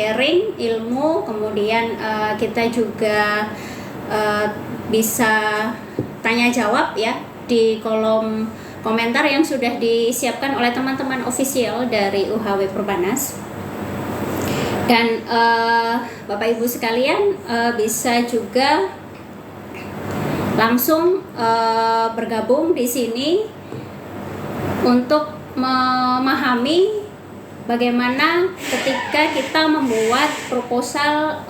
sharing ilmu, kemudian kita juga bisa tanya jawab ya di kolom komentar yang sudah disiapkan oleh teman-teman official dari UHW Perbanas. Dan Bapak Ibu sekalian bisa juga langsung bergabung di sini untuk memahami bagaimana ketika kita membuat proposal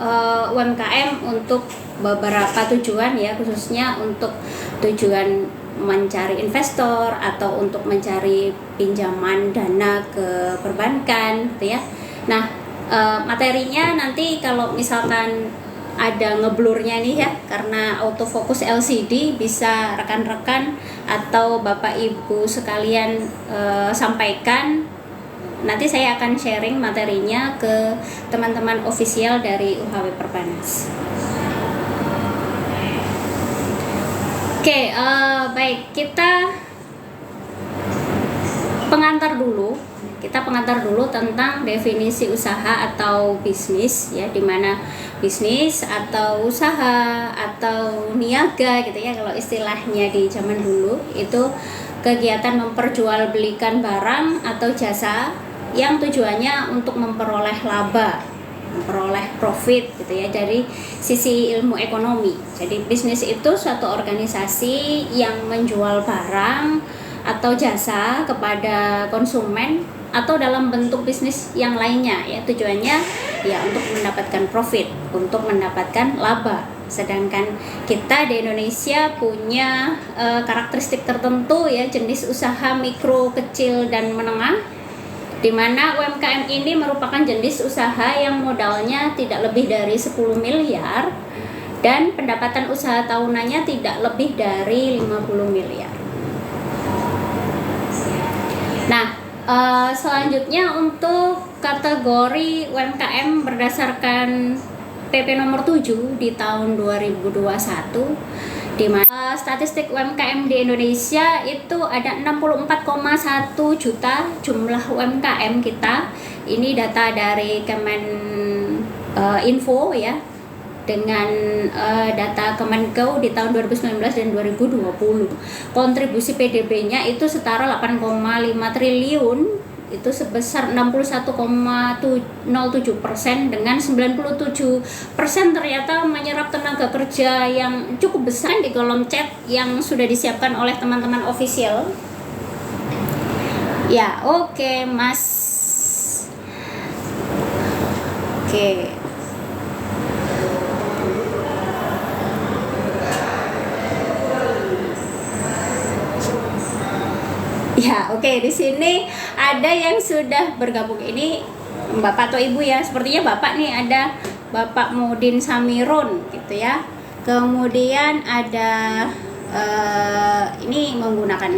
UMKM untuk beberapa tujuan ya, khususnya untuk tujuan mencari investor atau untuk mencari pinjaman dana ke perbankan gitu ya. Nah, materinya nanti kalau misalkan ada ngeblurnya nih ya, karena autofocus LCD, bisa rekan-rekan atau Bapak Ibu sekalian sampaikan. Nanti saya akan sharing materinya ke teman-teman official dari UHW Perbanas. Oke, baik, kita pengantar dulu. Kita pengantar dulu tentang definisi usaha atau bisnis ya, dimana bisnis atau usaha atau niaga gitu ya, kalau istilahnya di zaman dulu itu kegiatan memperjualbelikan barang atau jasa yang tujuannya untuk memperoleh laba, memperoleh profit gitu ya dari sisi ilmu ekonomi. Jadi bisnis itu suatu organisasi yang menjual barang atau jasa kepada konsumen atau dalam bentuk bisnis yang lainnya ya, tujuannya ya untuk mendapatkan profit, untuk mendapatkan laba. Sedangkan kita di Indonesia punya karakteristik tertentu ya, jenis usaha mikro, kecil dan menengah, di mana UMKM ini merupakan jenis usaha yang modalnya tidak lebih dari 10 miliar dan pendapatan usaha tahunannya tidak lebih dari 50 miliar. Nah, selanjutnya untuk kategori UMKM berdasarkan PP nomor 7 di tahun 2021, di mana statistik UMKM di Indonesia itu ada 64,1 juta jumlah UMKM kita. Ini data dari Kemeninfo ya, dengan data Kemenko di tahun 2019 dan 2020. Kontribusi PDB-nya itu setara 8,5 triliun, itu sebesar 61,07%, dengan 97% ternyata menyerap tenaga kerja yang cukup besar. Di kolom chat yang sudah disiapkan oleh teman-teman official. Ya, oke, Mas. Oke. Ya, oke, di sini ada yang sudah bergabung, ini Bapak atau Ibu ya. Sepertinya Bapak nih, ada Bapak Mudin Samirun gitu ya. Kemudian ada ini menggunakan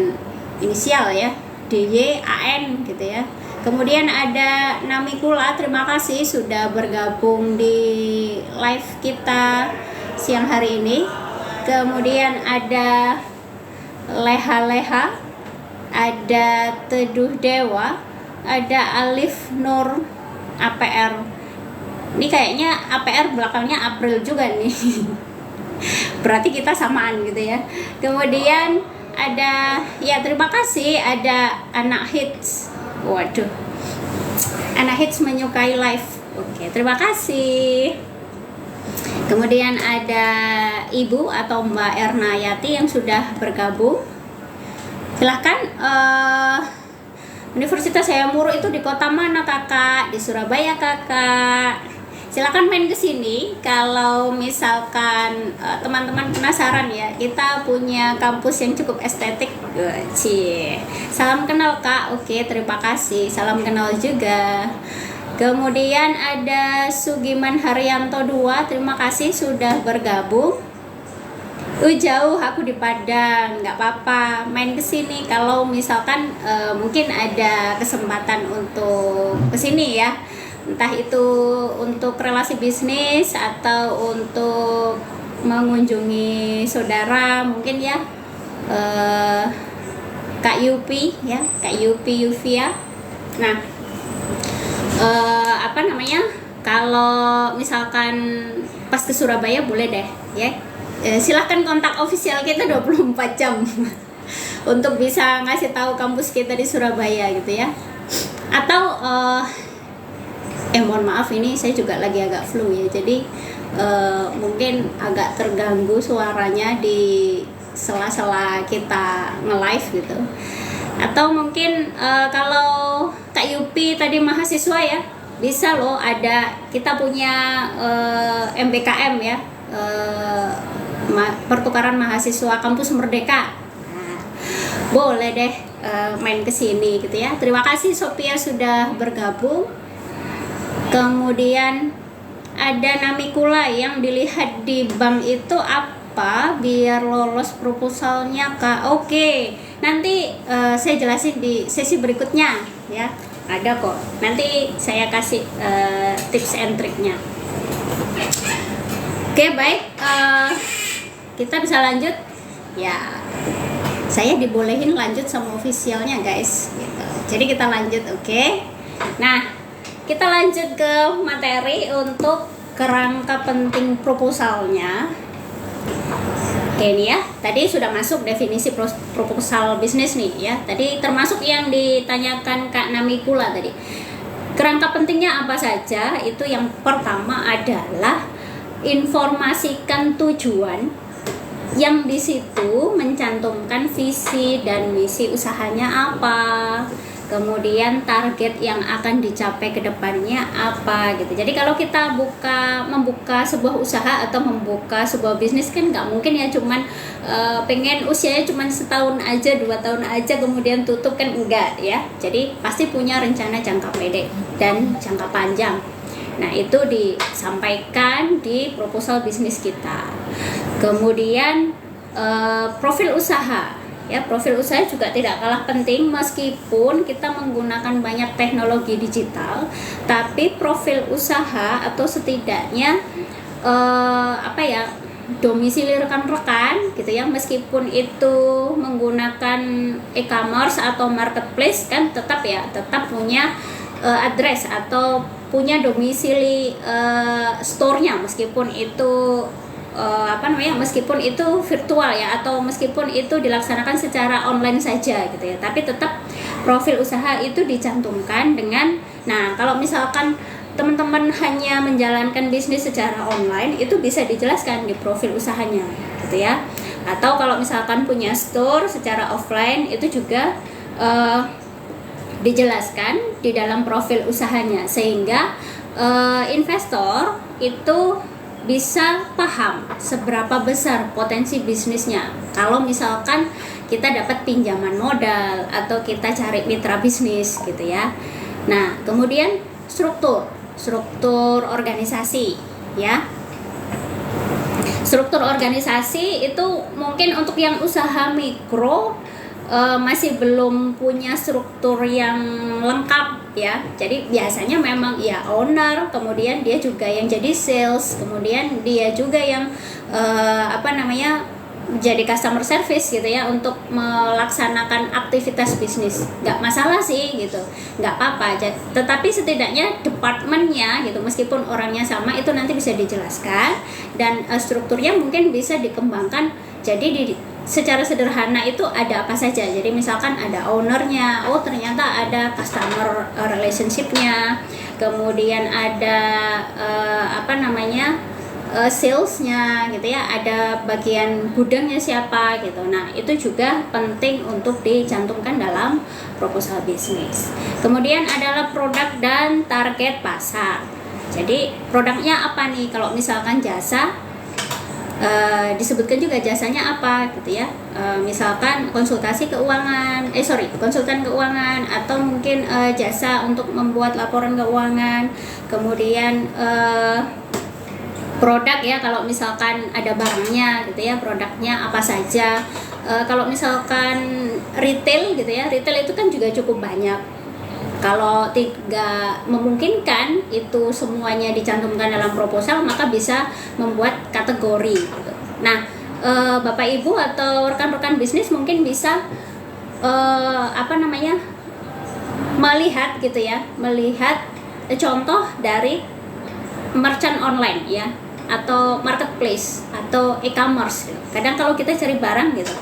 inisial ya, DYAN gitu ya. Kemudian ada Namikula, terima kasih sudah bergabung di live kita siang hari ini. Kemudian ada Leha-Leha, ada Teduh Dewa, ada Alif Nur APR. Ini kayaknya APR belakangnya April juga nih. Berarti kita samaan gitu ya. Kemudian ada, ya terima kasih, ada Anak Hits. Waduh, Anak Hits menyukai live. Oke, terima kasih. Kemudian ada Ibu atau Mbak Ernayati yang sudah bergabung. Silahkan, Universitas Hayam Wuruk itu di kota mana kakak? Di Surabaya kakak. Silahkan main ke sini kalau misalkan teman-teman penasaran ya. Kita punya kampus yang cukup estetik. Cie. Salam kenal kak. Oke, terima kasih. Salam kenal juga. Kemudian ada Sugiman Haryanto 2, terima kasih sudah bergabung. Jauh, aku di Padang, nggak apa-apa, main ke sini kalau misalkan mungkin ada kesempatan untuk ke sini ya, entah itu untuk relasi bisnis atau untuk mengunjungi saudara mungkin ya, Kak Yupi ya, Kak Yupi Yuvia. Nah, Kalau misalkan pas ke Surabaya boleh deh ya. Silahkan kontak official kita 24 jam untuk bisa ngasih tahu kampus kita di Surabaya gitu ya. Atau mohon maaf, ini saya juga lagi agak flu ya, jadi mungkin agak terganggu suaranya di sela-sela kita nge-live gitu. Atau mungkin kalau Kak Yupi tadi mahasiswa ya, bisa loh, ada kita punya MBKM ya, pertukaran mahasiswa kampus Merdeka. Nah, boleh deh main ke sini gitu ya. Terima kasih Sophia sudah bergabung. Kemudian ada Namikula yang dilihat di bank itu apa biar lolos proposalnya Kak? Oke, nanti saya jelasin di sesi berikutnya ya. Ada kok, nanti saya kasih tips and triknya. Oke, baik, kita bisa lanjut ya. Saya dibolehin lanjut sama officialnya guys gitu. Jadi kita lanjut, oke. Nah, kita lanjut ke materi untuk kerangka penting proposalnya. Oke, ini ya, tadi sudah masuk definisi proposal bisnis nih ya. Tadi termasuk yang ditanyakan Kak Namikula tadi. Kerangka pentingnya apa saja? Itu yang pertama adalah informasikan tujuan, yang di situ mencantumkan visi dan misi usahanya apa. Kemudian target yang akan dicapai ke depannya apa gitu. Jadi kalau kita membuka sebuah usaha atau membuka sebuah bisnis kan nggak mungkin ya cuman pengen usianya cuman setahun aja, 2 tahun aja kemudian tutup, kan enggak ya. Jadi pasti punya rencana jangka pendek dan jangka panjang. Nah, itu disampaikan di proposal bisnis kita. Kemudian profil usaha. Ya, profil usaha juga tidak kalah penting meskipun kita menggunakan banyak teknologi digital, tapi profil usaha atau setidaknya domisili rekan-rekan gitu ya, meskipun itu menggunakan e-commerce atau marketplace kan tetap punya address atau punya domisili store-nya, meskipun itu meskipun itu virtual ya, atau meskipun itu dilaksanakan secara online saja gitu ya, tapi tetap profil usaha itu dicantumkan dengan. Nah, kalau misalkan teman-teman hanya menjalankan bisnis secara online, itu bisa dijelaskan di profil usahanya gitu ya. Atau kalau misalkan punya store secara offline, itu juga dijelaskan di dalam profil usahanya, sehingga investor itu bisa paham seberapa besar potensi bisnisnya. Kalau misalkan kita dapat pinjaman modal atau kita cari mitra bisnis gitu ya. Nah, kemudian struktur organisasi ya. Struktur organisasi itu mungkin untuk yang usaha mikro masih belum punya struktur yang lengkap ya. Jadi biasanya memang ya owner, kemudian dia juga yang jadi sales, kemudian dia juga yang jadi customer service gitu ya, untuk melaksanakan aktivitas bisnis. Nggak masalah sih gitu, nggak apa-apa. Tetapi setidaknya departemennya gitu, meskipun orangnya sama, itu nanti bisa dijelaskan dan strukturnya mungkin bisa dikembangkan. Jadi secara sederhana itu ada apa saja. Jadi misalkan ada ownernya, oh ternyata ada customer relationship-nya, kemudian ada salesnya gitu ya, ada bagian gudangnya siapa gitu. Nah, itu juga penting untuk dicantumkan dalam proposal bisnis. Kemudian adalah produk dan target pasar. Jadi produknya apa nih? Kalau misalkan jasa, disebutkan juga jasanya apa gitu ya. Misalkan konsultan keuangan, atau mungkin jasa untuk membuat laporan keuangan. Kemudian produk ya, kalau misalkan ada barangnya gitu ya, produknya apa saja. Kalau misalkan retail gitu ya, retail itu kan juga cukup banyak. Kalau tidak memungkinkan itu semuanya dicantumkan dalam proposal, maka bisa membuat kategori gitu. Nah, Bapak Ibu atau rekan-rekan bisnis mungkin bisa melihat gitu ya, melihat contoh dari merchant online ya, atau marketplace atau e-commerce gitu. Kadang kalau kita cari barang gitu,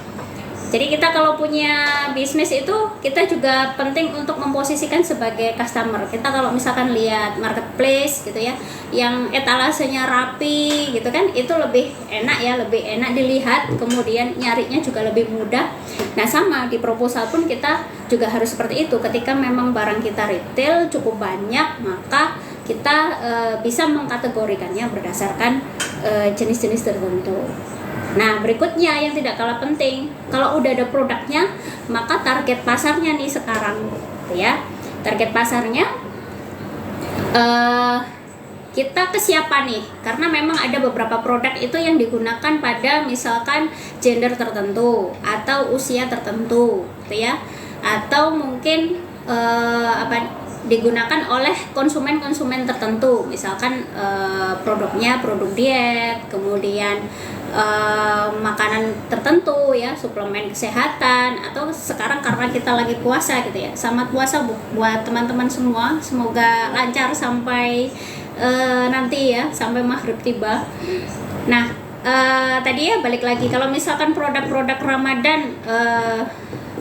jadi kita kalau punya bisnis itu kita juga penting untuk memposisikan sebagai customer. Kita kalau misalkan lihat marketplace gitu ya, yang etalasenya rapi gitu kan, itu lebih enak ya, lebih enak dilihat, kemudian nyarinya juga lebih mudah. Nah sama di proposal pun kita juga harus seperti itu. Ketika memang barang kita retail cukup banyak, maka kita bisa mengkategorikannya berdasarkan jenis-jenis tertentu. Nah berikutnya yang tidak kalah penting, kalau udah ada produknya, maka target pasarnya nih sekarang ya, target pasarnya kita ke siapa nih, karena memang ada beberapa produk itu yang digunakan pada misalkan gender tertentu atau usia tertentu gitu ya, atau mungkin digunakan oleh konsumen-konsumen tertentu, misalkan produknya produk diet, kemudian makanan tertentu ya, suplemen kesehatan, atau sekarang karena kita lagi puasa gitu ya. Selamat puasa buat teman-teman semua, semoga lancar sampai nanti ya, sampai maghrib tiba. Nah tadi ya balik lagi, kalau misalkan produk-produk Ramadan,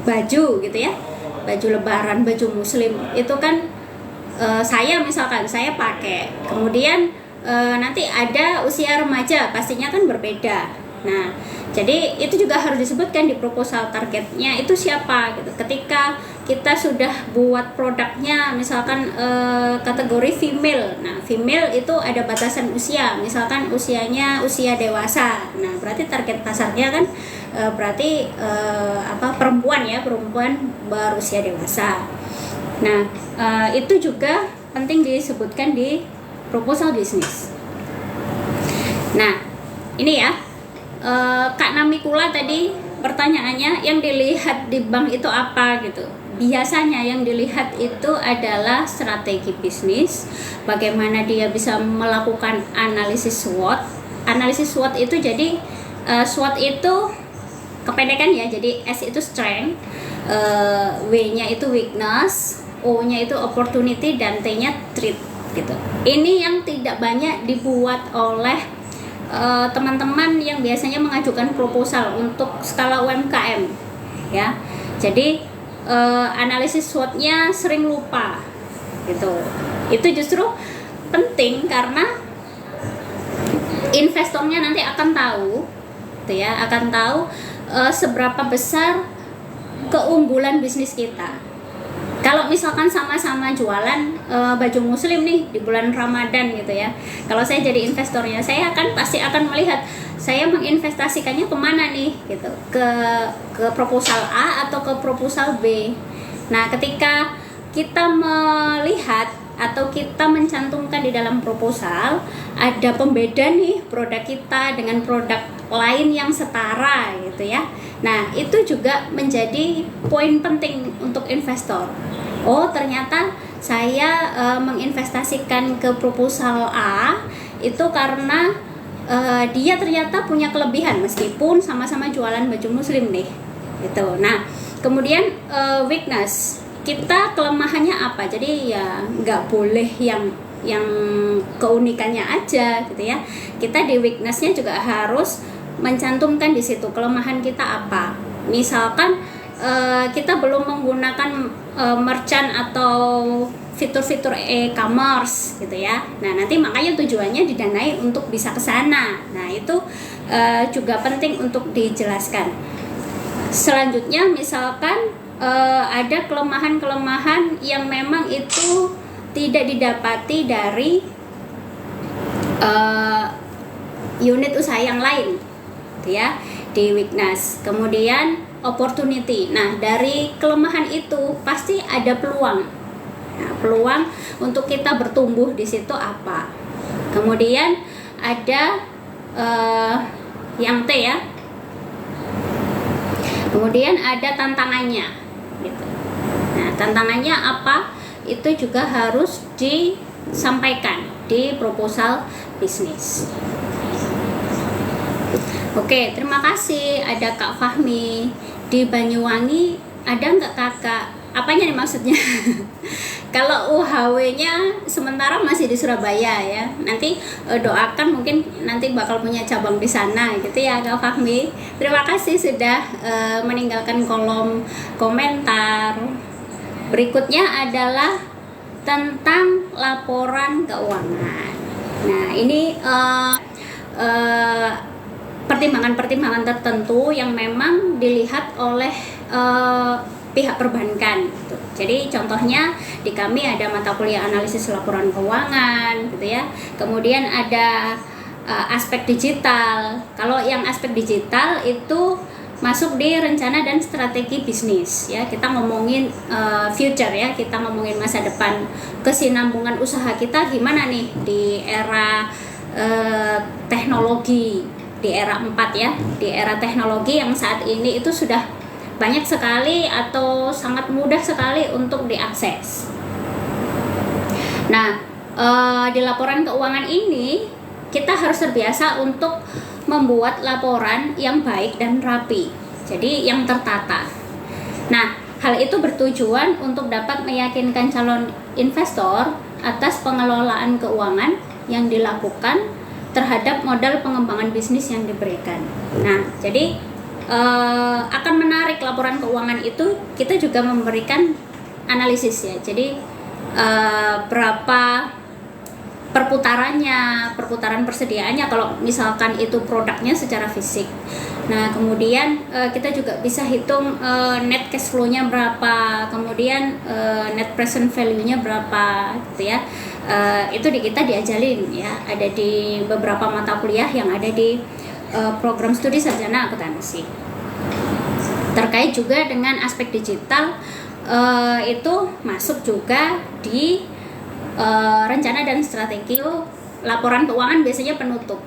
baju gitu ya, baju lebaran, baju muslim itu kan saya misalkan saya pakai, kemudian nanti ada usia remaja, pastinya kan berbeda. Nah jadi itu juga harus disebutkan di proposal, targetnya itu siapa gitu. Ketika kita sudah buat produknya misalkan kategori female, nah female itu ada batasan usia, misalkan usianya usia dewasa. Nah berarti target pasarnya kan berarti perempuan ya, perempuan berusia dewasa. Nah itu juga penting disebutkan di proposal bisnis. Nah ini ya, Kak Namikula tadi pertanyaannya, yang dilihat di bank itu apa gitu. Biasanya yang dilihat itu adalah strategi bisnis, bagaimana dia bisa melakukan analisis SWOT. Analisis SWOT itu jadi SWOT itu kependekan ya, jadi S itu strength, W-nya itu weakness, O-nya itu opportunity, dan T-nya threat gitu. Ini yang tidak banyak dibuat oleh teman-teman yang biasanya mengajukan proposal untuk skala UMKM ya. Jadi analisis SWOT-nya sering lupa gitu. Itu justru penting karena investornya nanti akan tahu gitu ya, akan tahu seberapa besar keunggulan bisnis kita. Kalau misalkan sama-sama jualan baju muslim nih di bulan Ramadan gitu ya, kalau saya jadi investornya, saya pasti akan melihat saya menginvestasikannya kemana nih gitu, ke proposal A atau ke proposal B. Nah ketika kita melihat atau kita mencantumkan di dalam proposal ada pembeda nih produk kita dengan produk lain yang setara gitu ya. Nah itu juga menjadi poin penting untuk investor. Oh ternyata saya menginvestasikan ke proposal A itu karena dia ternyata punya kelebihan meskipun sama-sama jualan baju muslim nih gitu. Nah kemudian weakness, kita kelemahannya apa, jadi ya nggak boleh yang keunikannya aja gitu ya. Kita di weaknessnya juga harus mencantumkan di situ kelemahan kita apa. Misalkan kita belum menggunakan merchant atau fitur-fitur e-commerce gitu ya. Nah nanti makanya tujuannya didanai untuk bisa ke sana. Nah itu juga penting untuk dijelaskan. Selanjutnya misalkan ada kelemahan-kelemahan yang memang itu tidak didapati dari unit usaha yang lain gitu ya, di weakness. Kemudian opportunity. Nah dari kelemahan itu pasti ada peluang. Nah, peluang untuk kita bertumbuh di situ apa. Kemudian ada yang T ya. Kemudian ada tantangannya gitu. Nah tantangannya apa, itu juga harus disampaikan di proposal bisnis. Oke, terima kasih. Ada Kak Fahmi di Banyuwangi. Ada nggak kakak apanya nih maksudnya? Kalau UHW-nya sementara masih di Surabaya ya. Nanti doakan mungkin nanti bakal punya cabang di sana gitu ya Kak Fahmi. Terima kasih sudah meninggalkan kolom komentar. Berikutnya adalah tentang laporan keuangan. Nah, ini pertimbangan-pertimbangan tertentu yang memang dilihat oleh pihak perbankan gitu. Jadi contohnya di kami ada mata kuliah analisis laporan keuangan gitu ya. Kemudian ada aspek digital. Kalau yang aspek digital itu masuk di rencana dan strategi bisnis ya. Kita ngomongin future ya, kita ngomongin masa depan, kesinambungan usaha kita gimana nih di era teknologi, di era 4 ya, di era teknologi yang saat ini itu sudah banyak sekali atau sangat mudah sekali untuk diakses. Nah, di laporan keuangan ini kita harus terbiasa untuk membuat laporan yang baik dan rapi, jadi yang tertata. Nah, hal itu bertujuan untuk dapat meyakinkan calon investor atas pengelolaan keuangan yang dilakukan terhadap modal pengembangan bisnis yang diberikan. Nah, jadi akan menarik laporan keuangan itu kita juga memberikan analisis ya. Jadi berapa perputaran persediaannya kalau misalkan itu produknya secara fisik. Nah, kemudian kita juga bisa hitung net cash flow-nya berapa, kemudian net present value-nya berapa gitu ya. Itu kita diajarin ya, ada di beberapa mata kuliah yang ada di program studi sarjana akuntansi. Terkait juga dengan aspek digital, itu masuk juga di rencana dan strategi. Laporan keuangan biasanya penutup.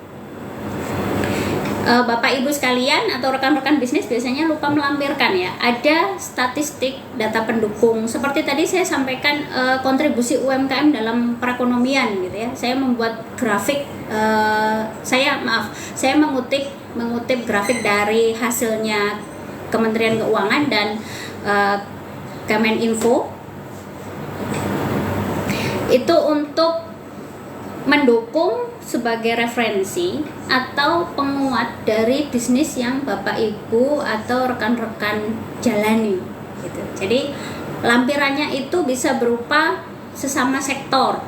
Bapak Ibu sekalian atau rekan-rekan bisnis biasanya lupa melampirkan ya, ada statistik data pendukung seperti tadi saya sampaikan, kontribusi UMKM dalam perekonomian gitu ya. Saya membuat grafik, saya mengutip grafik dari hasilnya Kementerian Keuangan dan Kemeninfo itu untuk mendukung sebagai referensi atau penguat dari bisnis yang Bapak Ibu atau rekan-rekan jalani gitu. Jadi lampirannya itu bisa berupa sesama sektor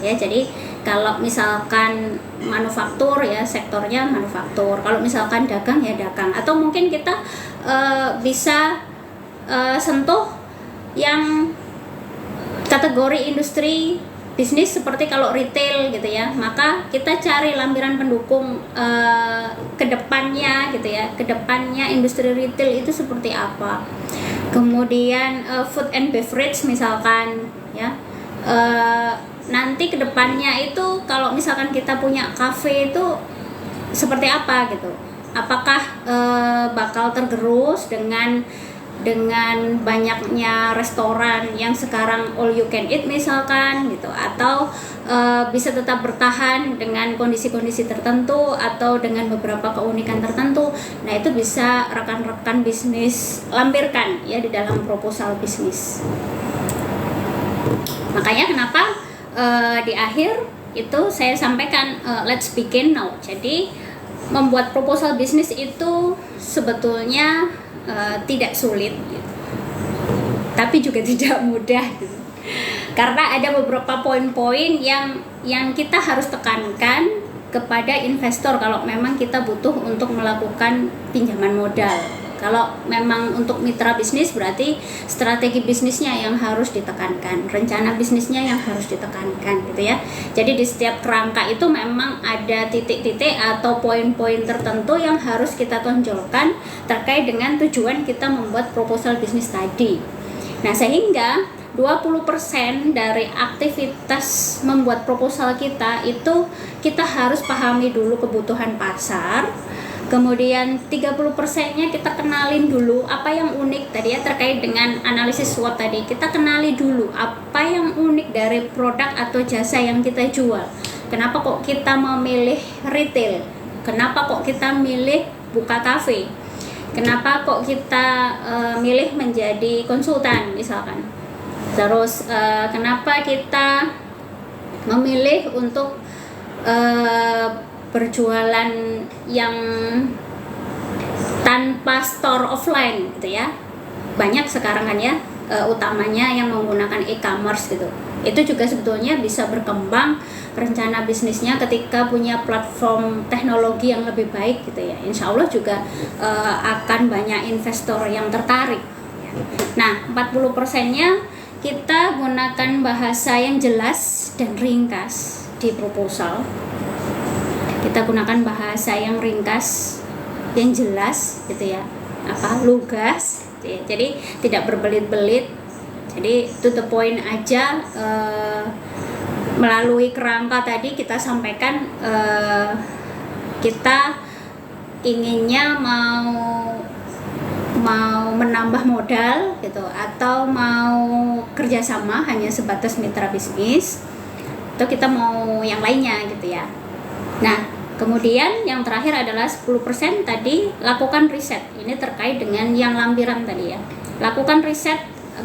ya. Jadi kalau misalkan manufaktur ya sektornya manufaktur, kalau misalkan dagang ya dagang, atau mungkin kita bisa sentuh yang kategori industri bisnis seperti kalau retail gitu ya, maka kita cari lampiran pendukung kedepannya gitu ya, kedepannya industri retail itu seperti apa. Kemudian food and beverage misalkan ya, nanti kedepannya itu kalau misalkan kita punya cafe itu seperti apa gitu, apakah bakal tergerus dengan banyaknya restoran yang sekarang all you can eat misalkan gitu, atau bisa tetap bertahan dengan kondisi-kondisi tertentu atau dengan beberapa keunikan tertentu. Nah, itu bisa rekan-rekan bisnis lampirkan ya di dalam proposal bisnis. Makanya kenapa di akhir itu saya sampaikan let's begin now. Jadi membuat proposal bisnis itu sebetulnya tidak sulit gitu, tapi juga tidak mudah gitu. Karena ada beberapa poin-poin yang kita harus tekankan kepada investor kalau memang kita butuh untuk melakukan pinjaman modal. Kalau memang untuk mitra bisnis berarti strategi bisnisnya yang harus ditekankan, rencana bisnisnya yang harus ditekankan gitu ya. Jadi di setiap kerangka itu memang ada titik-titik atau poin-poin tertentu yang harus kita tonjolkan terkait dengan tujuan kita membuat proposal bisnis tadi. Nah, sehingga 20% dari aktivitas membuat proposal kita itu kita harus pahami dulu kebutuhan pasar. Kemudian 30%-nya kita kenalin dulu apa yang unik tadi ya, terkait dengan analisis SWOT tadi. Kita kenali dulu apa yang unik dari produk atau jasa yang kita jual. Kenapa kok kita memilih retail? Kenapa kok kita milih buka kafe? kenapa kok kita milih menjadi konsultan misalkan. Terus kenapa kita memilih untuk berjualan yang tanpa store offline gitu ya. Banyak sekarang kan ya, utamanya yang menggunakan e-commerce gitu. Itu juga sebetulnya bisa berkembang rencana bisnisnya ketika punya platform teknologi yang lebih baik gitu ya. Insya Allah juga akan banyak investor yang tertarik. Nah, 40%-nya kita gunakan bahasa yang jelas dan ringkas di proposal. Kita gunakan bahasa yang ringkas, yang jelas gitu ya, lugas gitu ya. Jadi tidak berbelit-belit, jadi to the point aja. Melalui kerangka tadi kita sampaikan, kita inginnya mau menambah modal gitu, atau mau kerjasama hanya sebatas mitra bisnis, atau kita mau yang lainnya gitu ya. Nah, kemudian yang terakhir adalah 10% tadi, lakukan riset. Ini terkait dengan yang lampiran tadi ya. Lakukan riset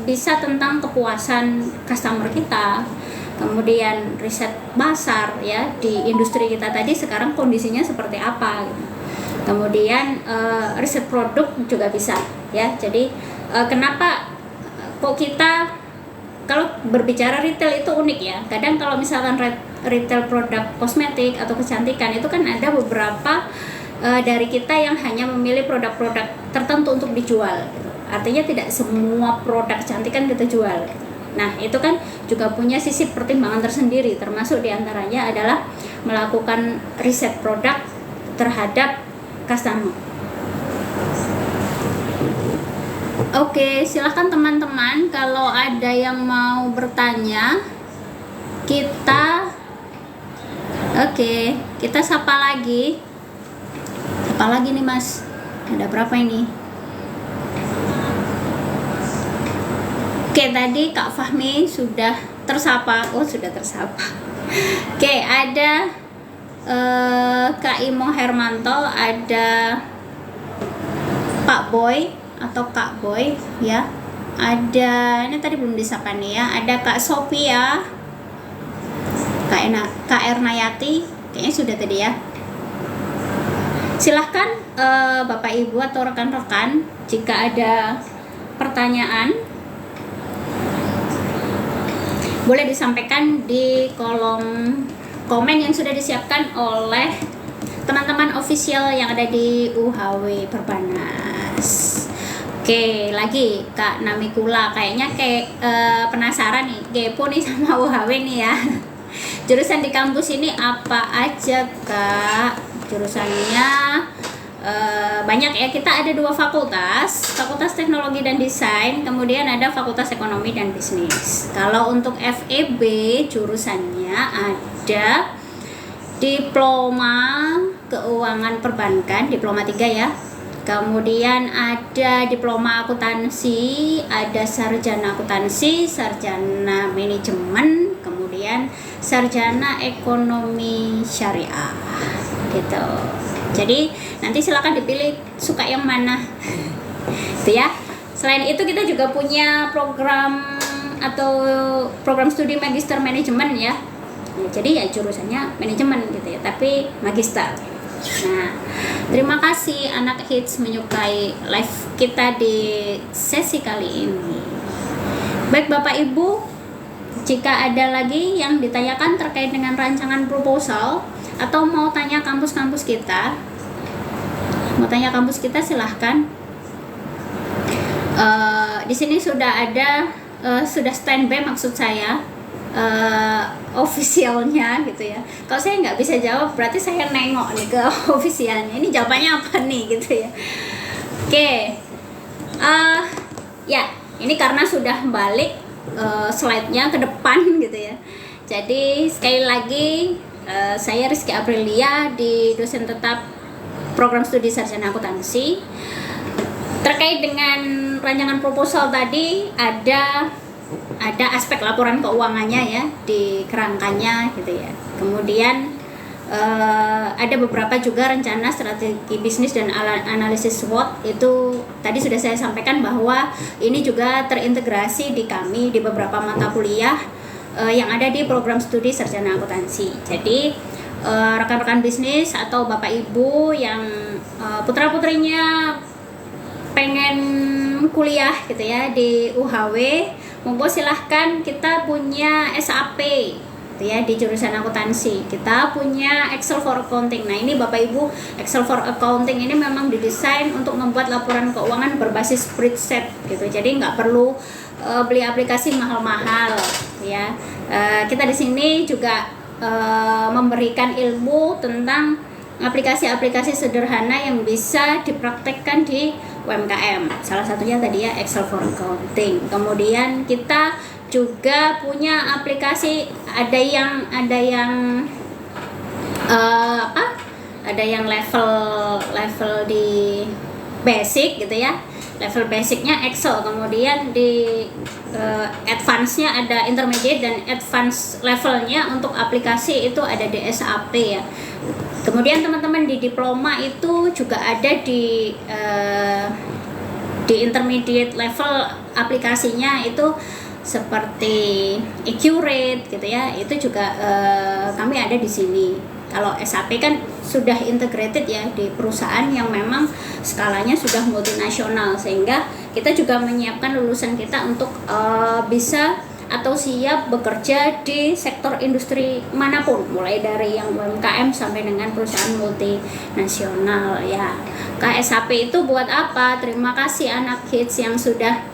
bisa tentang kepuasan customer kita, kemudian riset pasar ya, di industri kita tadi sekarang kondisinya seperti apa gitu. Kemudian riset produk juga bisa ya. Jadi kenapa kok kita, kalau berbicara retail itu unik ya. Kadang kalau misalkan retail produk kosmetik atau kecantikan itu kan ada beberapa dari kita yang hanya memilih produk-produk tertentu untuk dijual gitu. Artinya tidak semua produk kecantikan kita jual gitu. Nah, itu kan juga punya sisi pertimbangan tersendiri, termasuk diantaranya adalah melakukan riset produk terhadap customer. Oke, silahkan teman-teman kalau ada yang mau bertanya. Kita sapa lagi. Sapa lagi nih Mas. Ada berapa ini? Oke, tadi Kak Fahmi sudah tersapa. Oh, sudah tersapa. Oke, ada Kak Imo Hermanto, ada Pak Boy atau Kak Boy ya. Ada, ini tadi belum disapa nih ya. Ada Kak Sophia, Kak Ernayati, kayaknya sudah tadi ya. Silahkan Bapak Ibu atau rekan-rekan jika ada pertanyaan boleh disampaikan di kolom komen yang sudah disiapkan oleh teman-teman official yang ada di UHW Perbanas. Oke, lagi Kak Namikula kayaknya penasaran nih, kepo nih sama UHW nih ya. Jurusan di kampus ini apa aja Kak? Jurusannya banyak ya. Kita ada 2 fakultas, Fakultas Teknologi dan Desain, kemudian ada Fakultas Ekonomi dan Bisnis. Kalau untuk FEB jurusannya ada Diploma Keuangan Perbankan, Diploma 3 ya. Kemudian ada Diploma Akuntansi, ada Sarjana Akuntansi, Sarjana Manajemen, kemudian Sarjana Ekonomi Syariah gitu. Jadi nanti silakan dipilih suka yang mana. Itu ya. Selain itu kita juga punya program atau program studi Magister Manajemen ya. Jadi ya jurusannya manajemen gitu ya, tapi magister. Nah, terima kasih anak hits menyukai live kita di sesi kali ini. Baik Bapak Ibu, jika ada lagi yang ditanyakan terkait dengan rancangan proposal atau mau tanya kampus-kampus kita, silahkan. Di sini sudah ada, sudah standby maksud saya, officialnya gitu ya. Kalau saya nggak bisa jawab, berarti saya nengok nih ke officialnya. Ini jawabannya apa nih gitu ya. Oke, ya ini karena sudah balik slide-nya ke depan gitu ya. Jadi sekali lagi, saya Rizky Aprilia di dosen tetap program studi sarjana akuntansi. Terkait dengan rancangan proposal tadi ada aspek laporan keuangannya ya di kerangkanya gitu ya. Kemudian ada beberapa juga rencana strategi bisnis dan analisis SWOT. Itu tadi sudah saya sampaikan bahwa ini juga terintegrasi di kami di beberapa mata kuliah yang ada di program studi sarjana akuntansi. Jadi rekan-rekan bisnis atau bapak ibu yang putra-putrinya pengen kuliah gitu ya di UHW, monggo silahkan. Kita punya SAP gitu ya di jurusan akuntansi, kita punya Excel for Accounting. Nah ini bapak ibu, Excel for Accounting ini memang didesain untuk membuat laporan keuangan berbasis spreadsheet gitu, jadi nggak perlu beli aplikasi mahal-mahal ya. Kita di sini juga memberikan ilmu tentang aplikasi-aplikasi sederhana yang bisa dipraktekkan di UMKM. Salah satunya tadi ya Excel for Accounting. Kemudian kita juga punya aplikasi, ada yang level di basic gitu ya. Level basicnya Excel, kemudian di advance-nya ada intermediate, dan advance levelnya untuk aplikasi itu ada di SAP ya. Kemudian teman-teman di diploma itu juga ada di intermediate level aplikasinya itu seperti Accurate gitu ya. Itu juga kami ada di sini. Kalau SAP kan sudah integrated ya di perusahaan yang memang skalanya sudah multinasional, sehingga kita juga menyiapkan lulusan kita untuk bisa atau siap bekerja di sektor industri manapun, mulai dari yang UMKM sampai dengan perusahaan multinasional ya. SAP itu buat apa? Terima kasih anak hits yang sudah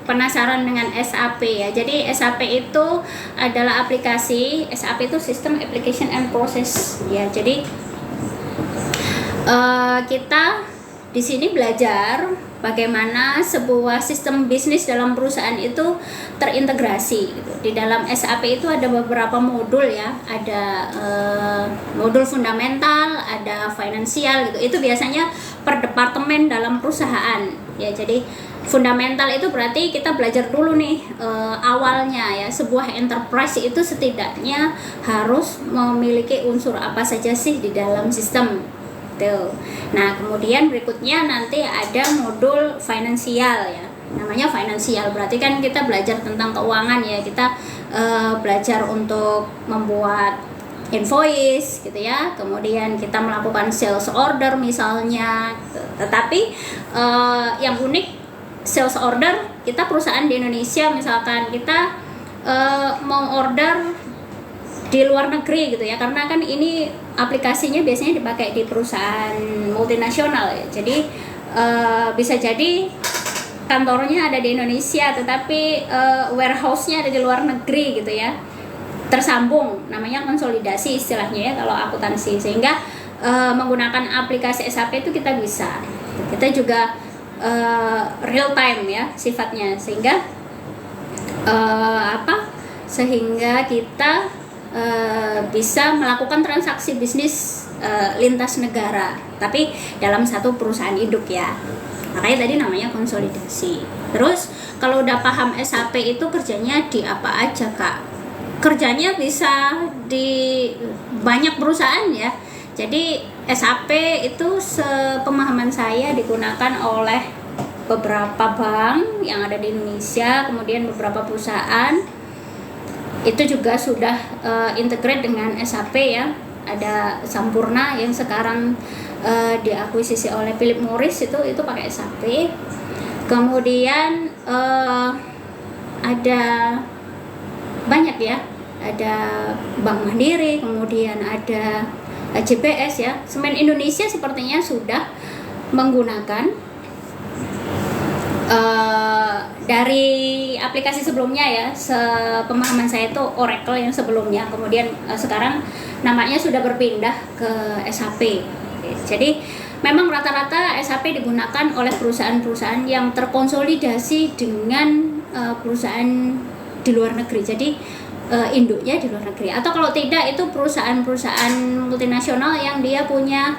penasaran dengan SAP ya. Jadi SAP itu adalah aplikasi, SAP itu System Application and Process ya. Jadi kita di sini belajar bagaimana sebuah sistem bisnis dalam perusahaan itu terintegrasi gitu. Di dalam SAP itu ada beberapa modul ya, ada modul fundamental, ada finansial gitu. Itu biasanya per departemen dalam perusahaan ya. Jadi fundamental itu berarti kita belajar dulu nih awalnya ya, sebuah enterprise itu setidaknya harus memiliki unsur apa saja sih di dalam sistem tuh. Nah kemudian berikutnya nanti ada modul finansial ya, namanya finansial, berarti kan kita belajar tentang keuangan ya. Kita belajar untuk membuat invoice gitu ya, kemudian kita melakukan sales order misalnya. Tetapi yang unik, sales order kita perusahaan di Indonesia misalkan kita mau order di luar negeri gitu ya, karena kan ini aplikasinya biasanya dipakai di perusahaan multinasional ya. Jadi bisa jadi kantornya ada di Indonesia tetapi warehouse-nya ada di luar negeri gitu ya, tersambung, namanya konsolidasi istilahnya ya kalau akuntansi. Sehingga menggunakan aplikasi SAP itu kita bisa, kita juga real time ya sifatnya, sehingga sehingga kita bisa melakukan transaksi bisnis lintas negara, tapi dalam satu perusahaan induk ya. Makanya tadi namanya konsolidasi. Terus kalau udah paham SAP itu kerjanya di apa aja Kak? Kerjanya bisa di banyak perusahaan ya. Jadi SAP itu sepemahaman saya digunakan oleh beberapa bank yang ada di Indonesia, kemudian beberapa perusahaan itu juga sudah integrate dengan SAP ya. Ada Sampurna yang sekarang diakuisisi oleh Philip Morris, itu pakai SAP. Kemudian ada banyak ya, ada Bank Mandiri, kemudian ada JBS ya. Semen Indonesia sepertinya sudah menggunakan dari aplikasi sebelumnya ya. Sepemahaman saya itu Oracle yang sebelumnya, kemudian sekarang namanya sudah berpindah ke SAP. Jadi memang rata-rata SAP digunakan oleh perusahaan-perusahaan yang terkonsolidasi dengan perusahaan di luar negeri. Jadi induknya di luar negeri, atau kalau tidak itu perusahaan-perusahaan multinasional yang dia punya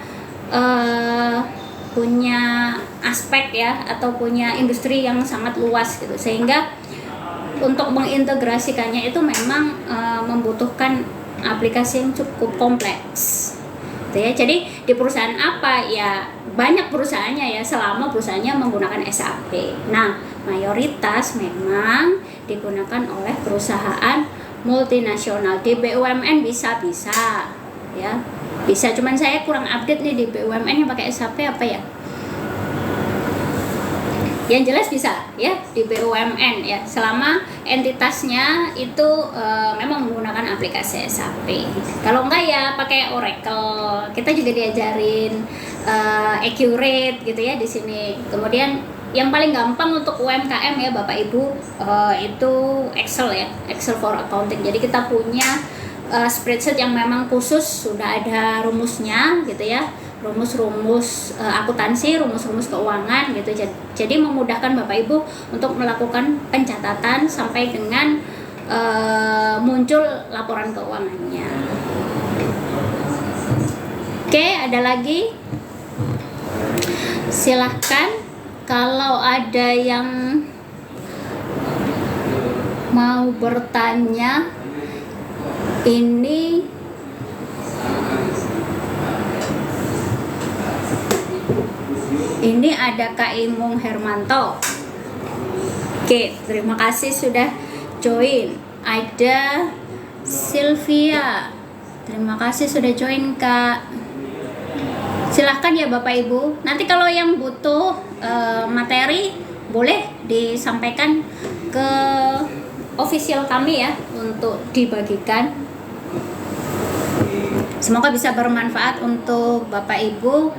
aspek ya, atau punya industri yang sangat luas gitu, sehingga untuk mengintegrasikannya itu memang membutuhkan aplikasi yang cukup kompleks. Ya, jadi di perusahaan apa ya, banyak perusahaannya ya, selama perusahaannya menggunakan SAP. Nah, mayoritas memang digunakan oleh perusahaan multinasional. Di BUMN bisa ya, bisa. Cuman saya kurang update nih di BUMN yang pakai SAP apa ya. Yang jelas bisa ya di BUMN ya, selama entitasnya itu memang menggunakan aplikasi SAP. Kalau enggak ya pakai Oracle. Kita juga diajarin Accurate gitu ya di sini. Kemudian yang paling gampang untuk UMKM ya Bapak Ibu itu Excel ya, Excel for accounting. Jadi kita punya spreadsheet yang memang khusus, sudah ada rumusnya gitu ya, rumus-rumus akuntansi, rumus-rumus keuangan gitu. Jadi memudahkan Bapak Ibu untuk melakukan pencatatan sampai dengan muncul laporan keuangannya. Oke, ada lagi? Silahkan kalau ada yang mau bertanya. Ini ada Kak Imung Hermanto. Oke, terima kasih sudah join. Ada Sylvia. Terima kasih sudah join, Kak. Silahkan ya Bapak Ibu. Nanti kalau yang butuh materi boleh disampaikan ke official kami ya untuk dibagikan. Semoga bisa bermanfaat untuk Bapak Ibu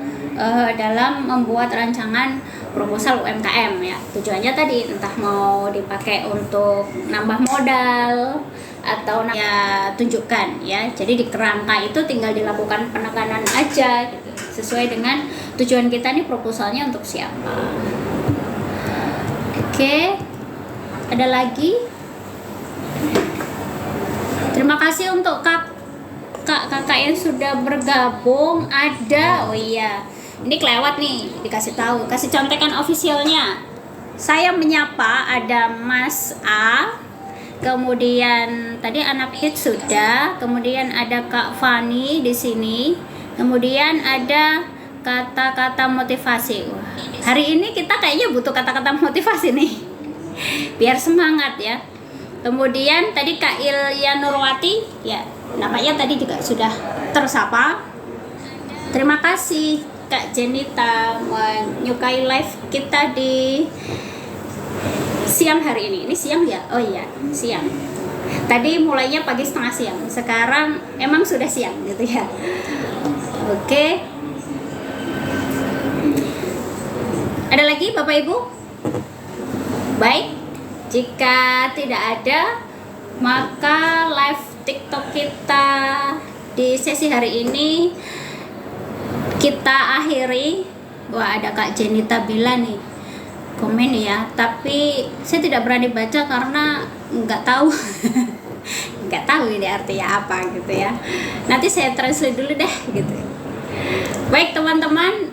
dalam membuat rancangan proposal UMKM ya. Tujuannya tadi entah mau dipakai untuk nambah modal atau ya tunjukkan ya. Jadi di kerangka itu tinggal dilakukan penekanan aja gitu, sesuai dengan tujuan kita nih, proposalnya untuk siapa. Oke, ada lagi? Terima kasih untuk kakak yang sudah bergabung. Ada, oh iya, ini kelewat nih, dikasih tahu, kasih contekan officialnya. Saya menyapa ada Mas A, kemudian tadi anak hit sudah, kemudian ada Kak Fani di sini, kemudian ada kata-kata motivasi. Wah, hari ini kita kayaknya butuh kata-kata motivasi nih, biar semangat ya. Kemudian tadi Kak Ilya Nurwati, ya namanya tadi juga sudah tersapa. Terima kasih Kak Jenita menyukai live kita di siang hari ini. Ini siang ya? Oh iya, siang. Tadi mulainya pagi setengah siang, sekarang emang sudah siang gitu ya. Oke. Ada lagi Bapak Ibu? Baik, jika tidak ada, maka live TikTok kita di sesi hari ini kita akhiri. Wah, ada Kak Jenita Bila nih komen ya, tapi saya tidak berani baca karena nggak tahu nggak tahu ini artinya apa gitu ya. Nanti saya translate dulu deh gitu. Baik teman-teman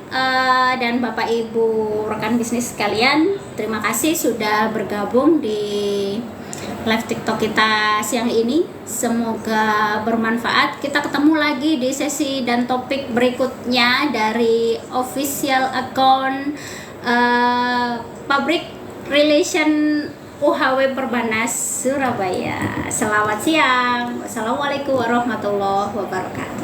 dan Bapak Ibu rekan bisnis sekalian, terima kasih sudah bergabung di live TikTok kita siang ini. Semoga bermanfaat. Kita ketemu lagi di sesi dan topik berikutnya dari official account Public Relation UHW Perbanas Surabaya. Selamat siang. Wassalamualaikum warahmatullahi wabarakatuh.